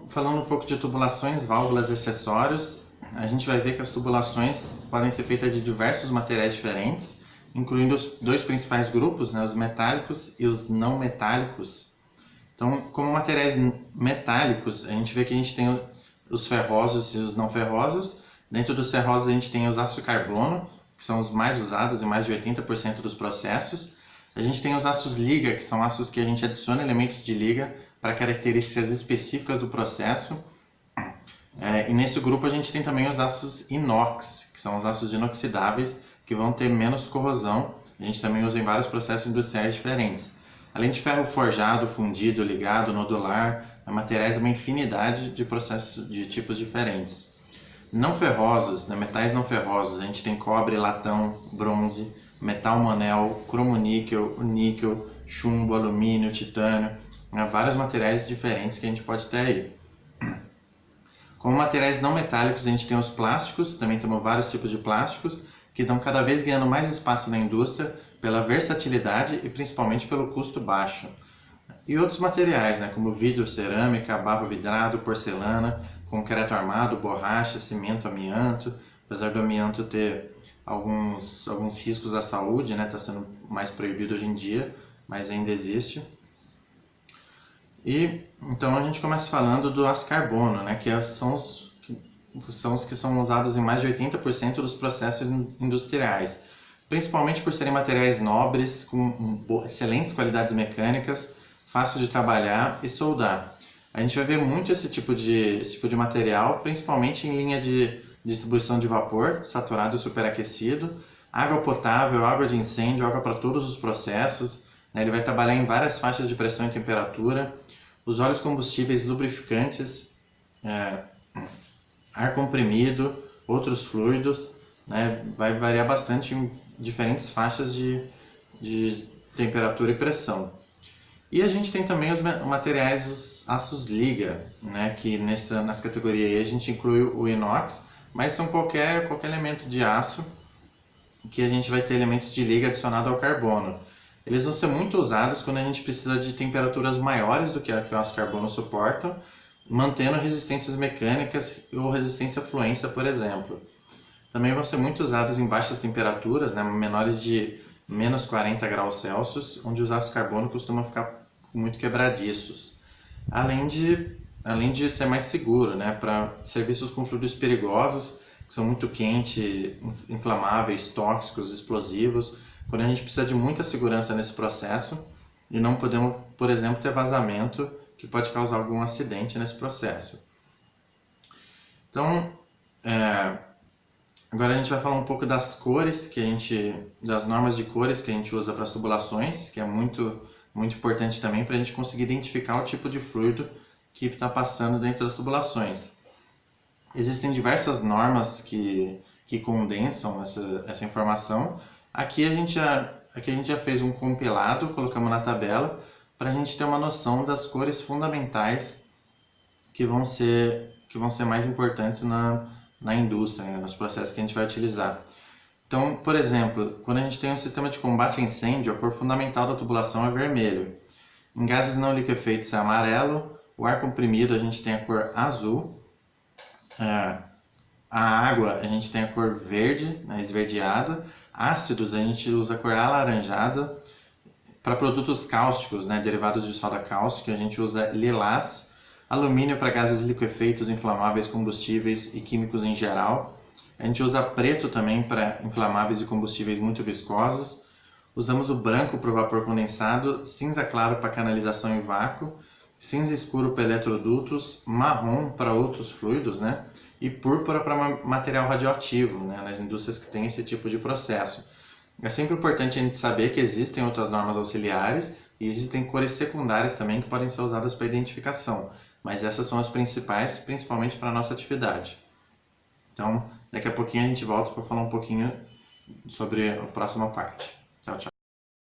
Falando um pouco de tubulações, válvulas e acessórios, a gente vai ver que as tubulações podem ser feitas de diversos materiais diferentes, incluindo os dois principais grupos, né, os metálicos e os não metálicos. Então, como materiais metálicos, a gente vê que a gente tem os ferrosos e os não ferrosos. Dentro dos ferrosos a gente tem os aço carbono, que são os mais usados em mais de 80% dos processos. A gente tem os aços liga, que são aços que a gente adiciona elementos de liga para características específicas do processo. E nesse grupo a gente tem também os aços inox, que são os aços inoxidáveis, que vão ter menos corrosão. A gente também usa em vários processos industriais diferentes. Além de ferro forjado, fundido, ligado, nodular, materiais uma infinidade de processos de tipos diferentes. Não ferrosos, né, metais não ferrosos, a gente tem cobre, latão, bronze, metal monel, cromo-níquel, níquel, chumbo, alumínio, titânio, né, vários materiais diferentes que a gente pode ter aí. Como materiais não metálicos, a gente tem os plásticos, também temos vários tipos de plásticos, que estão cada vez ganhando mais espaço na indústria pela versatilidade e principalmente pelo custo baixo. E outros materiais, né, como vidro, cerâmica, barro vidrado, porcelana, concreto armado, borracha, cimento, amianto. Apesar do amianto ter alguns riscos à saúde, né, está sendo mais proibido hoje em dia, mas ainda existe. E então a gente começa falando do aço carbono, né, que são os que são usados em mais de 80% dos processos industriais, principalmente por serem materiais nobres, com excelentes qualidades mecânicas, fácil de trabalhar e soldar. A gente vai ver muito esse tipo de material, principalmente em linha de distribuição de vapor, saturado e superaquecido, água potável, água de incêndio, água para todos os processos, né? Ele vai trabalhar em várias faixas de pressão e temperatura, os óleos combustíveis lubrificantes, ar comprimido, outros fluidos, né? Vai variar bastante em diferentes faixas de temperatura e pressão. E a gente tem também os materiais, os aços liga, né? Que nessa categoria aí a gente inclui o inox, mas são qualquer elemento de aço que a gente vai ter elementos de liga adicionado ao carbono. Eles vão ser muito usados quando a gente precisa de temperaturas maiores do que o aço carbono suporta, mantendo resistências mecânicas ou resistência à fluência, por exemplo. Também vão ser muito usados em baixas temperaturas, né, menores de menos 40 graus Celsius, onde os aços carbono costumam ficar muito quebradiços. Além de ser mais seguro, né, para serviços com fluidos perigosos, que são muito quentes, inflamáveis, tóxicos, explosivos, quando a gente precisa de muita segurança nesse processo e não podemos, por exemplo, ter vazamento que pode causar algum acidente nesse processo. Então, agora a gente vai falar um pouco das cores das normas de cores que a gente usa para as tubulações, que é muito importante também para a gente conseguir identificar o tipo de fluido que está passando dentro das tubulações. Existem diversas normas que condensam essa informação. Aqui a gente já fez um compilado, colocamos na tabela, para a gente ter uma noção das cores fundamentais que vão ser mais importantes na indústria, né, nos processos que a gente vai utilizar. Então, por exemplo, quando a gente tem um sistema de combate a incêndio, a cor fundamental da tubulação é vermelho. Em gases não liquefeitos é amarelo, o ar comprimido a gente tem a cor azul, a água a gente tem a cor verde, né, esverdeada, ácidos a gente usa a cor alaranjada, para produtos cáusticos, né, derivados de soda cáustica, a gente usa lilás, alumínio para gases liquefeitos, inflamáveis, combustíveis e químicos em geral. A gente usa preto também para inflamáveis e combustíveis muito viscosos. Usamos o branco para o vapor condensado, cinza claro para canalização em vácuo, cinza escuro para eletrodutos, marrom para outros fluidos, né? E púrpura para material radioativo, né? Nas indústrias que têm esse tipo de processo. É sempre importante a gente saber que existem outras normas auxiliares e existem cores secundárias também que podem ser usadas para identificação, mas essas são as principais, principalmente para a nossa atividade. Então, daqui a pouquinho a gente volta para falar um pouquinho sobre a próxima parte.